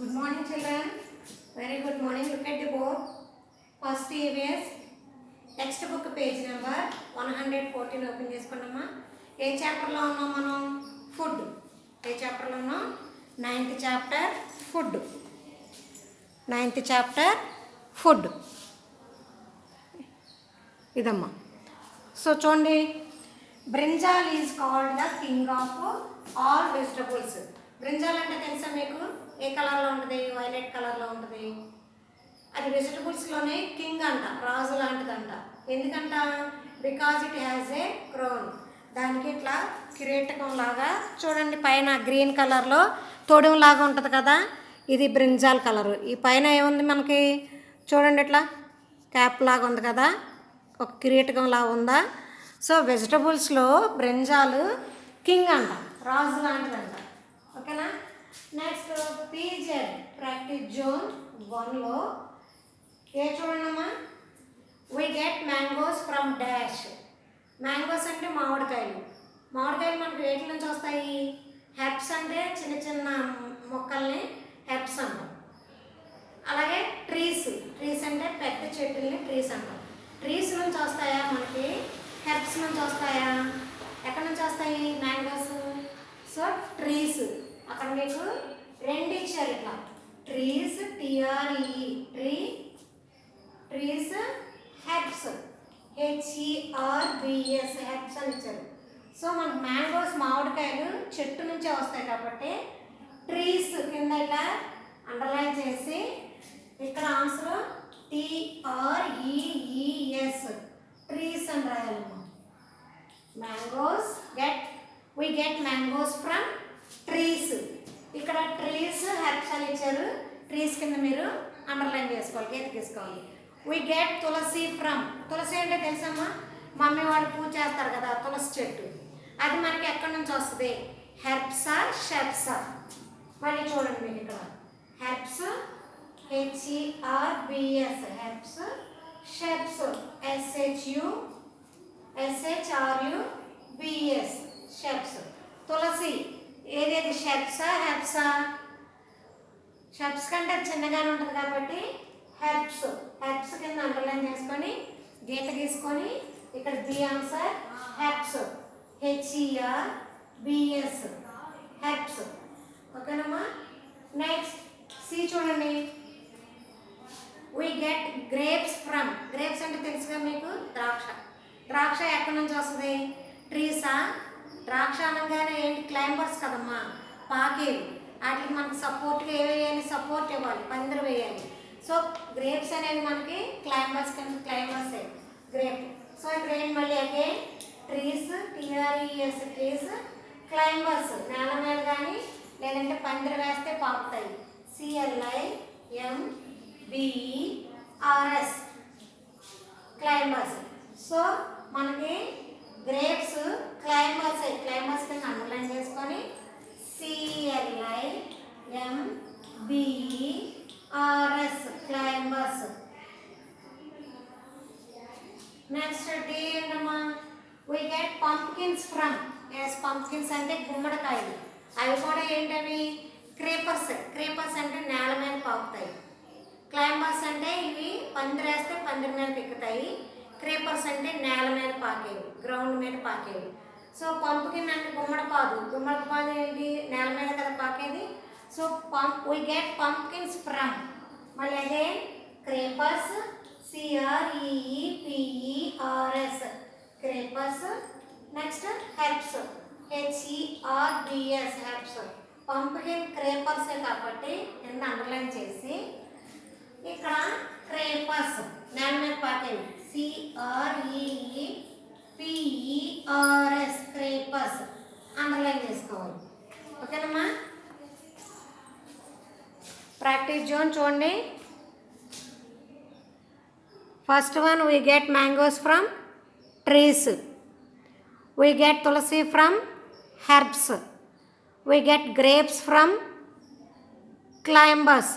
Good morning, children. Very good morning. Look at the board. First EVS textbook page number 114 open చేసుకున్నామా. ఏ చాప్టర్లో ఉన్నాం మనం? Food. ఏ చాప్టర్లో ఉన్నాం? 9th chapter food. 9th chapter food ఇదమ్మా. So చూడండి, brinjal is called the king of all vegetables. Brinjal అంటే తెలుసా మీకు? ఏ కలర్లో ఉంటుంది? వైలెట్ కలర్లో ఉంటుంది. అది వెజిటబుల్స్లోనే కింగ్ అంట, రాజు లాంటిదంట. ఎందుకంట? Because it has a crown. దానికి ఇట్లా కిరీటకం లాగా చూడండి, పైన గ్రీన్ కలర్లో తొడుం లాగా ఉంటుంది కదా, ఇది బ్రింజాల్ కలరు. ఈ పైన ఏముంది మనకి చూడండి, ఇట్లా క్యాప్ లాగా ఉంది కదా, ఒక కిరీటకం లాగా ఉందా. సో వెజిటబుల్స్లో బ్రింజాల్ కింగ్ అంట, రాజు లాంటిదంట. ఓకేనా? నెక్స్ట్ పీజెడ్ ప్రాక్టీస్ జోన్ 1లో ఏ చూడండమ్మా. We get mangoes from dash. Mangoes అంటే మామిడికాయలు. మామిడికాయలు మనకు వేటి నుంచి వస్తాయి? హెర్బ్స్ అంటే చిన్న చిన్న మొక్కల్ని హెర్బ్స్ అంటాం. అలాగే ట్రీస్ అంటే పెద్ద చెట్టుల్ని ట్రీస్ అంటాం. ట్రీస్ నుంచి వస్తాయా మనకి? హెర్బ్స్ నుంచి వస్తాయా? ఎక్కడి నుంచి వస్తాయి మ్యాంగోస్? So trees. అక్కడ మీకు రెండు ఇచ్చారు ఇట్లా, trees TRE trees, herbs HERBS herbs అని ఇచ్చారు. సో మనకు మ్యాంగోస్ మామిడికాయలు చెట్టు నుంచే వస్తాయి కాబట్టి ట్రీస్ కింద ఇట్లా అండర్లైన్ చేసి ఇక్కడ ఆన్సర్ TREES ట్రీస్ అని రాయాలమ్మా. Mangoes we get mangoes from trees. ఇక్కడ ట్రీస్ హెర్బ్స్ అని ఇచ్చారు. ట్రీస్ కింద మీరు అండర్లైన్ చేసుకోవాలి, గీతకేసుకోవాలి. we get tulsi from. తులసి అంటే తెలుసమ్మా, మమ్మీ వాళ్ళు పూజ చేస్తారు కదా, తులసి చెట్టు. అది మనకి ఎక్కడి నుంచి వస్తుంది? హెర్బ్సా షెర్బ్సా? మళ్ళీ చూడండి మీకు ఇక్కడ హెర్బ్స్ HERBS హెర్బ్స్, షెర్బ్స్ SHRUBS షెర్బ్స్. తులసి ఏదేది షెర్బ్సా హెర్బ్సా? షెర్బ్స్ కంటే చిన్నగానే ఉంటుంది కాబట్టి హెర్బ్స్. హెర్బ్స్ కింద అండర్లైన్ చేసుకొని గీత గీసుకొని ఇక్కడ B answer herbs HERBS herbs. ఓకేనమ్మా. నెక్స్ట్ సి చూడండి. we get grapes from. Grapes అంటే తెలుసుగా మీకు? ద్రాక్ష. ద్రాక్ష ఎక్కడి నుంచి వస్తుంది? ట్రీసా? ద్రాక్ష అనగానే ఏంటి? క్లైంబర్స్ కదమ్మా, పాకేవి. వాటికి మనకు సపోర్ట్గా ఏ వేయాలి? సపోర్ట్ ఇవ్వాలి, పందిరి వేయాలి. సో గ్రేప్స్ అనేది మనకి క్లైంబర్స్ కింద, క్లైంబర్సే గ్రేప్. సో ఇక్కడ ఏంటి మళ్ళీ again trees TRES trees, climbers నేల మీద కానీ లేదంటే పందిరి వేస్తే పాకుతాయి. CLIMBERS climbers. సో మనకి గ్రేప్స్ క్లైంబర్స్ కింద అండర్లైన్ చేసుకొని CLIMBERS క్లైంబర్స్. నెక్స్ట్ డి ఏంటమ్మా? we get pumpkins from. Pumpkins అంటే గుమ్మడికాయలు. అవి కూడా ఏంటవి? క్రేపర్స్ అంటే నేల మీద పాకుతాయి. క్లైంబర్స్ అంటే ఇవి పందిరేస్తే పందిరి మీద ఎక్కుతాయి. క్రేపర్స్ అంటే నేల మీద పాకేవి, గ్రౌండ్ మీద పాకేవి. సో పంప్కిన్ అంటే గుమ్మడిపాదు ఏంటి? నేల మీద కదా పాకేది. So we get pumpkins from. మళ్ళీ again creepers CREPERS creepers. Next herbs HERBS herbs. Pumpkin క్రేపర్సే కాబట్టి కింద అండర్లైన్ చేసి ఇక్కడ క్రేపర్స్ నేల మీద పాకేవి CREPERS క్రేపర్స్ అండర్లైన్ చేసుకోవాలి. ఓకేనమ్మా. ప్రాక్టీస్ జోన్ చూడండి. First one, we get mangoes from trees. we get tulsi from herbs. we get grapes from climbers.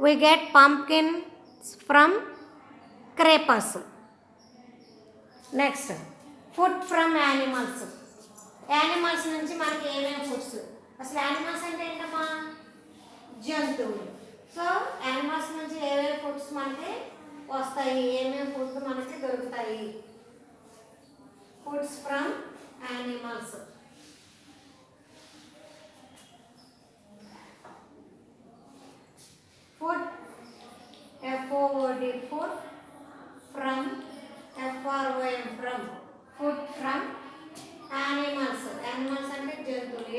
we get pumpkins from creepers. Next food from animals. Animals నుంచి మనకి ఏమేమి foods? అసలు animals అంటే ఏంటమ్మా? జంతువులు. సో యానిమల్స్ నుంచి ఏమేమి ఫుడ్స్ మనకి వస్తాయి, ఏమేమి ఫుడ్ మనకి దొరుకుతాయి? Foods from animals. Food FOOD food from FROM from food from animals. Animals అంటే జంతువులు.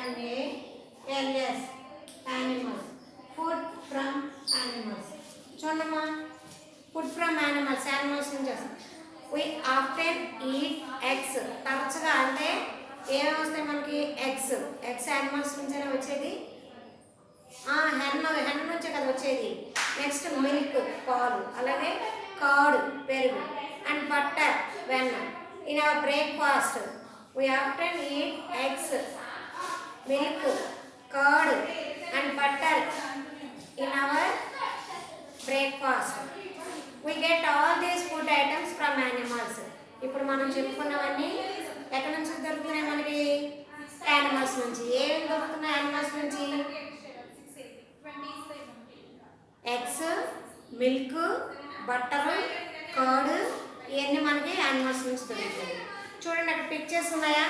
ANIMALS animals. Food from animals. చూడమ్మా, ఫుడ్ ఫ్రమ్ యానిమల్స్, యానిమల్స్ నుంచి వస్తాయి. వి ఆఫ్టెన్ ఈట్ ఎగ్స్. తరచుగా అంటే ఏమేమి వస్తాయి మనకి? ఎగ్స్. ఎగ్స్ యానిమల్స్ నుంచే వచ్చేది. హెన్ నుంచే కదా వచ్చేది. నెక్స్ట్ మిల్క్, పాలు, అలాగే కర్డ్, పెరుగు, అండ్ బట్టర్, వెన్న. In our breakfast we often eat eggs, milk, curd and butter in our breakfast. We get all these food items from animals. ఇప్పుడు మనం చెప్పుకున్నవన్నీ ఎక్కడి నుంచి దొరుకుతున్నాయి మనకి? యానిమల్స్ నుంచి. ఏం దొరుకుతున్నాయి యానిమల్స్ నుంచి? ఎగ్స్, మిల్క్, బట్టర్, కర్డ్, ఇవన్నీ మనకి యానిమల్స్ నుంచి దొరుకుతాయి. చూడండి అక్కడ పిక్చర్స్ ఉన్నాయా?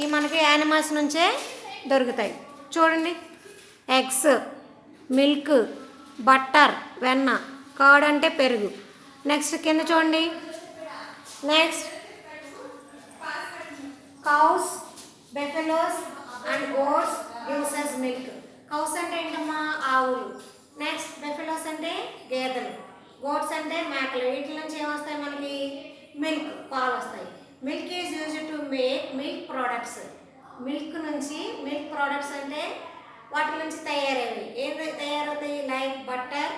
ఈ మనకి యానిమల్స్ నుంచే దొరుకుతాయి. చూడండి, ఎగ్స్, మిల్క్, బట్టర్, వెన్న, కర్డ్ అంటే పెరుగు. నెక్స్ట్ కింద చూడండి. Next cows, buffaloes and goats gives us milk. Cows అంటే ఏంటమ్మా? ఆవులు. నెక్స్ట్ బెఫెలోస్ అంటే గేదెలు. గోట్స్ అంటే మేకలు. వీటి నుంచి ఏమొస్తాయి మనకి? మిల్క్, పాలు వస్తాయి. Milk is used to make milk products. Milk నుంచి, మిల్క్ ప్రోడక్ట్స్ అంటే వాటి నుంచి తయారయ్యేవి. ఏం తయారవుతాయి? Like butter,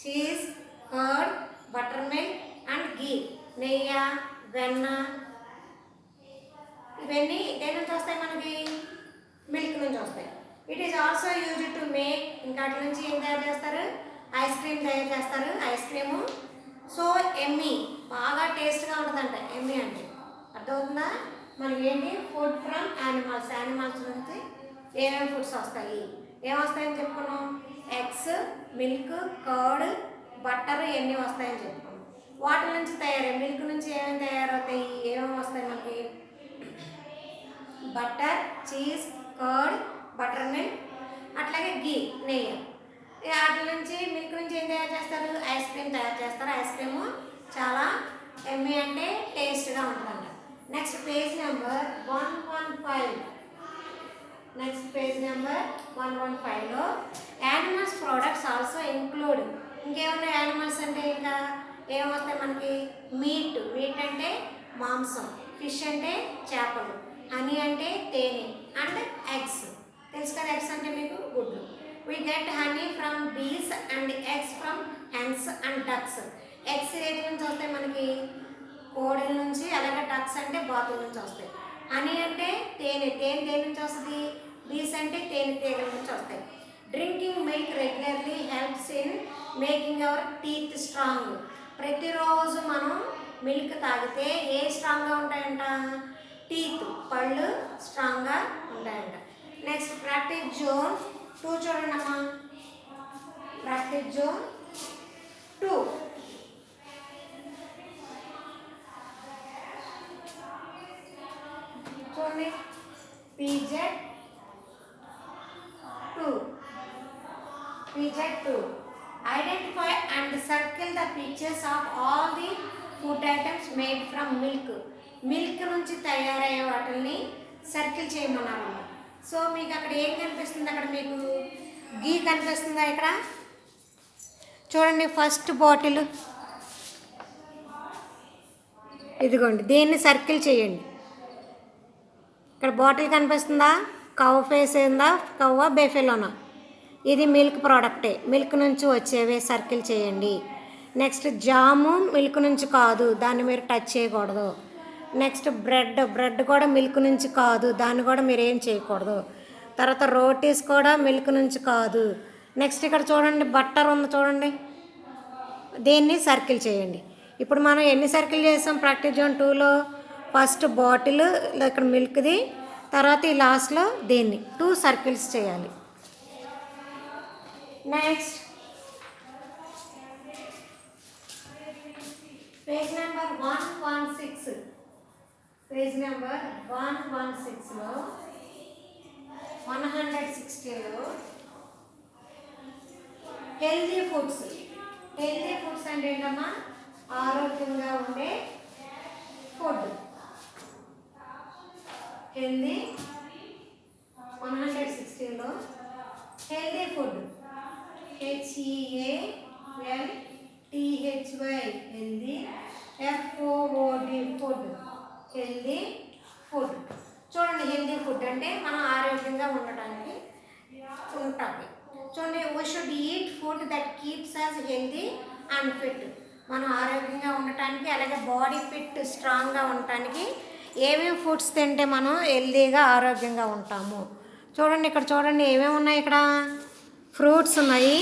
cheese, curd, buttermilk and ghee. నెయ్యి, వెన్న, ఇవన్నీ దేని నుంచి వస్తాయి మనకి? మిల్క్ నుంచి వస్తాయి. It is also used to make, ఇంకా వాటి నుంచి ఏం తయారు చేస్తారు? ఐస్ క్రీమ్ తయారు చేస్తారు. ఐస్ క్రీము సో ఎమ్మీ, బాగా టేస్ట్గా ఉంటుందంట ఎమ్మీ అంటే. అర్థమవుతుందా? మనకి ఏంటి? Food from animals. యానిమల్స్ నుంచి ఏమేమి ఫుడ్స్ వస్తాయి? ఏమొస్తాయని చెప్పుకున్నాం? ఎగ్స్, మిల్క్, కర్డ్, బట్టర్ ఇవన్నీ వస్తాయని చెప్పుకున్నాం. వాటి నుంచి తయారయ్యాయి. మిల్క్ నుంచి ఏమేమి తయారవుతాయి? ఏమేమి వస్తాయి మనకి? Butter, cheese, curd, butter milk, అట్లాగే గీ, నెయ్యి. వాటి నుంచి, మిల్క్ నుంచి ఏం తయారు చేస్తారు? ఐస్ క్రీమ్ తయారు చేస్తారు. ఐస్ క్రీము చాలా ఎమ్మీ అంటే టేస్ట్గా ఉంటుందంట. Next page number 115. Next page number 115లో యానిమల్స్ ప్రోడక్ట్స్ ఆల్సో ఇంక్లూడ్. ఇంకేమున్నాయి యానిమల్స్ అంటే? ఇంకా ఏమొస్తాయి మనకి? మీట్. మీట్ అంటే మాంసం. ఫిష్ అంటే చేపలు. హనీ అంటే తేనె. And eggs. తెలుసు కదా ఎగ్స్ అంటే మీకు? గుడ్లు. We get honey from bees and eggs from hence and ducks. Eggs ఏది నుంచి వస్తాయి మనకి? కోడిల నుంచి. అలాగే డక్స్ అంటే బాతుల నుంచి వస్తాయి. హనీ అంటే తేనె. తేనె దేని నుంచి వస్తుంది? బీస్ అంటే తేనె తీగల నుంచి వస్తాయి. Drinking milk regularly helps in making our teeth strong. ప్రతిరోజు మనం మిల్క్ తాగితే ఏ స్ట్రాంగ్గా ఉంటాయంట? టీత్, పళ్ళు స్ట్రాంగ్గా ఉంటాయంట. నెక్స్ట్ ప్రాక్టీస్ జోన్ 2 చూడండి అమ్మా. Practice zone 2. చూడండి, PZ2. Identify and circle the pictures of all the food items made from milk. Milk నుంచి తయారయ్యే వాటిని సర్కిల్ చేయమన్నారు. సో మీకు అక్కడ ఏం కనిపిస్తుంది? అక్కడ మీకు గీ కనిపిస్తుందా? ఇక్కడ చూడండి, ఫస్ట్ బాటిల్ ఇదిగోండి, దీన్ని సర్కిల్ చేయండి. ఇక్కడ బాటిల్ కనిపిస్తుందా? కవ్ ఫేస్ ఏందా? కవ్వ, బెఫెలోనా? ఇది మిల్క్ ప్రోడక్టే. మిల్క్ నుంచి వచ్చేవే సర్కిల్ చేయండి. నెక్స్ట్ జాము మిల్క్ నుంచి కాదు, దాన్ని మీరు టచ్ చేయకూడదు. నెక్స్ట్ బ్రెడ్ కూడా మిల్క్ నుంచి కాదు, దాన్ని కూడా మీరు ఏం చేయకూడదు. తర్వాత రోటీస్ కూడా మిల్క్ నుంచి కాదు. నెక్స్ట్ ఇక్కడ చూడండి, బట్టర్ ఉంది చూడండి, దీన్ని సర్కిల్ చేయండి. ఇప్పుడు మనం ఎన్ని సర్కిల్ చేసాం ప్రాక్టీస్ జోన్ 2లో? ఫస్ట్ బాటిల్ ఇక్కడ మిల్క్ది, తర్వాత ఈ లాస్ట్లో దీన్ని 2 సర్కిల్స్ చేయాలి. Next page number 116, page number 116లో 160లో హెల్దీ ఫుడ్స్. హెల్దీ ఫుడ్స్ అంటే ఏంటమ్మా? ఆరోగ్యంగా ఉండే ఫుడ్. హెల్దీ 160లో healthy food, HEALTHY healthy, FOOD food, healthy food. చూడండి, హెల్దీ ఫుడ్ అంటే మనం ఆరోగ్యంగా ఉండటానికి ఉంటుంది. చూడండి, we should eat food that keeps us healthy and fit. మనం ఆరోగ్యంగా ఉండటానికి, అలాగే బాడీ ఫిట్ స్ట్రాంగ్గా ఉండటానికి ఏమేమి ఫుడ్స్ తింటే మనం హెల్దీగా ఆరోగ్యంగా ఉంటాము. చూడండి, ఇక్కడ చూడండి ఏమేమి ఉన్నాయి. ఇక్కడ ఫ్రూట్స్ ఉన్నాయి,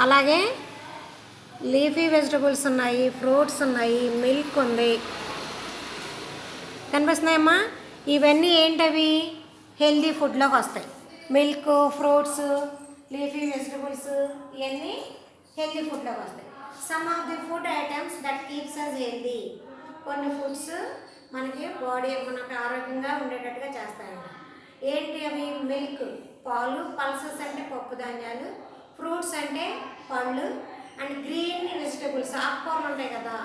అలాగే లీఫీ వెజిటబుల్స్ ఉన్నాయి, ఫ్రూట్స్ ఉన్నాయి, మిల్క్ ఉంది. కనిపిస్తున్నాయమ్మా? ఇవన్నీ ఏంటవి? హెల్దీ ఫుడ్లోకి వస్తాయి. మిల్క్, ఫ్రూట్స్, లీఫీ వెజిటబుల్స్ ఇవన్నీ హెల్దీ ఫుడ్లోకి వస్తాయి. Some of the food items that keeps us healthy. కొన్ని ఫుడ్స్ మనకి మనకు ఆరోగ్యంగా ఉండేటట్టుగా చేస్తాయంట. ఏంటి అవి? మిల్క్ పాలు, పల్సెస్ అంటే పప్పు ధాన్యాలు, ఫ్రూట్స్ అంటే పళ్ళు, అండ్ గ్రీన్ వెజిటబుల్స్ ఆకుకూరలు ఉంటాయి కదా,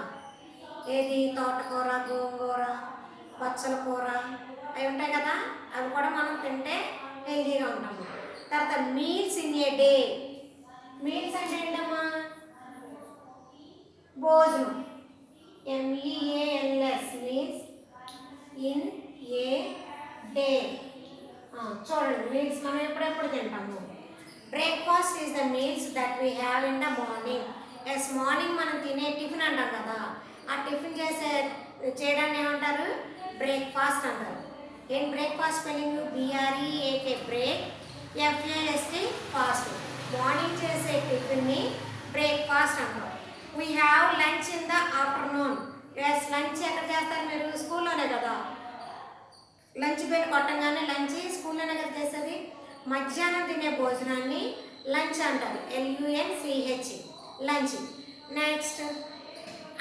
ఏది తోటకూర, గోంగూర, పచ్చల కూర అవి ఉంటాయి కదా, అవి కూడా మనం తింటే హెల్దీగా ఉంటాము. తర్వాత meals in a day. Meals అంటే ఏంటమ్మా? భోజనం, MEALS meals in a day. చూడండి, మీల్స్ మనం ఎప్పుడెప్పుడు తింటాము. Breakfast is the meals that we have in the morning. Yes, morning మనం తినే టిఫిన్ అంటాం కదా, ఆ టిఫిన్ చేయడాన్ని ఏమంటారు? బ్రేక్ఫాస్ట్ అంటారు. ఏం breakfast spelling? BREAK break, FAST fast. Morning చేసే టిఫిన్ని బ్రేక్ఫాస్ట్ అంటారు. We have lunch in the afternoon. Yes, lunch ఎక్కడ చేస్తారు మీరు? స్కూల్లోనే కదా. లంచ్ బెల్ కొట్టంగానే లంచ్ స్కూల్లోనే కదా చేసేది. మధ్యాహ్నం తినే భోజనాన్ని లంచ్ అంటారు, LUNCH lunch. Next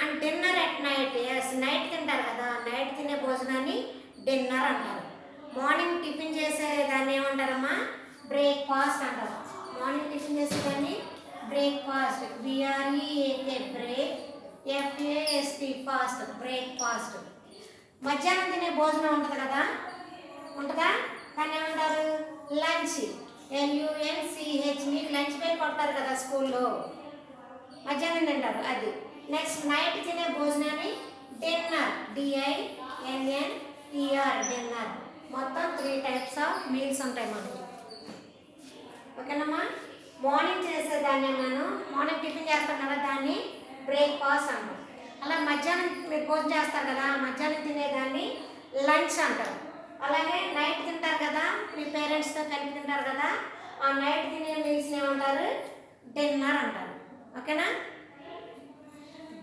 and dinner at night. Yes, night తింటారు కదా, నైట్ తినే భోజనాన్ని డిన్నర్ అంటారు. మార్నింగ్ టిఫిన్ చేసేదాన్ని ఏమంటారమ్మా? బ్రేక్ఫాస్ట్ అంటారు. మార్నింగ్ టిఫిన్ చేసేదాన్ని breakfast, BREAK break, FAST fast, breakfast. మధ్యాహ్నం తినే భోజనం ఉంటుంది కదా, ఉంటుందా? దాన్ని ఏమంటారు? Lunch, LUNCH. మీకు లంచ్ బెల్ కొడతారు కదా స్కూల్లో, మధ్యాహ్నం తింటారు అది. నెక్స్ట్ నైట్ తినే భోజనాన్ని డిన్నర్, DINNER డిన్నర్. మొత్తం 3 టైప్స్ ఆఫ్ మీల్స్ ఉంటాయి మనకి. ఓకేనమ్మా? మార్నింగ్ చేసేదాన్ని మనం మార్నింగ్ టిఫిన్ చేస్తాం కదా, దాన్ని బ్రేక్ఫాస్ట్ అంటాం. అలా మధ్యాహ్నం మీరు భోజనం చేస్తారు కదా, మధ్యాహ్నం తినేదాన్ని లంచ్ అంటారు. అలాగే నైట్ తింటారు కదా, మీ పేరెంట్స్తో కలిపి తింటారు కదా, ఆ నైట్ తినే మీల్స్ని ఏమంటారు? డిన్నర్ అంటారు. ఓకేనా?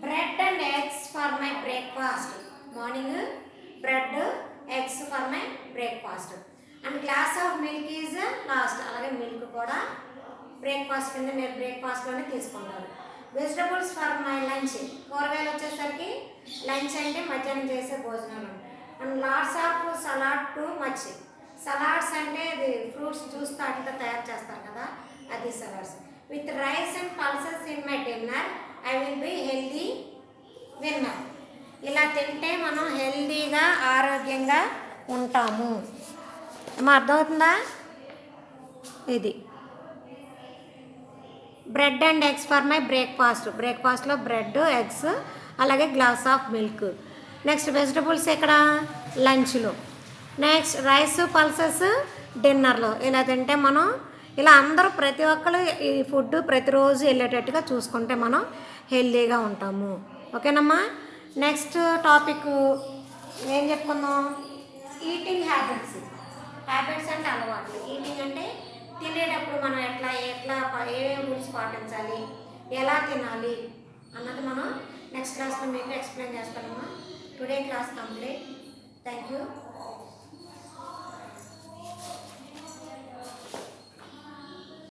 Bread and eggs for my breakfast. Morning bread, eggs for my breakfast. And glass of milk is lost. అలాగే మిల్క్ కూడా బ్రేక్ఫాస్ట్ కింద మీరు బ్రేక్ఫాస్ట్లోనే తీసుకుంటారు. Vegetables for my lunch. కూరగాయలు వచ్చేసరికి లంచ్ అంటే మధ్యాహ్నం చేసే భోజనాలు. And lots of salad too much. Salads అంటే అది ఫ్రూట్స్ జ్యూస్ వాటితో తయారు చేస్తారు కదా, అది salads. With rice and pulses in my dinner I will be healthy winner. ఇలా తింటే మనం హెల్దీగా ఆరోగ్యంగా ఉంటాము. ఏమో అర్థమవుతుందా? ఇది bread and eggs for my breakfast. బ్రేక్ఫాస్ట్లో బ్రెడ్, ఎగ్స్, అలాగే glass of milk. Next vegetables ఇక్కడ లంచ్లో. నెక్స్ట్ రైస్, పల్సెస్ డిన్నర్లో. ఇలా తింటే మనం, ఇలా అందరూ ప్రతి ఒక్కరు ఈ ఫుడ్ ప్రతిరోజు వెళ్ళేటట్టుగా చూసుకుంటే మనం హెల్దీగా ఉంటాము. ఓకేనమ్మా? నెక్స్ట్ టాపిక్ ఏం చెప్పుకుందాం? Eating habits. హ్యాబిట్స్ అంటే అలవాట్లు. ఈటింగ్ అంటే తినేటప్పుడు మనం ఎట్లా ఏమేమి రూల్స్ పాటించాలి, ఎలా తినాలి అన్నది మనం నెక్స్ట్ క్లాస్లో మీకు ఎక్స్ప్లెయిన్ చేస్తానమ్మా. Today class complete. Thank you.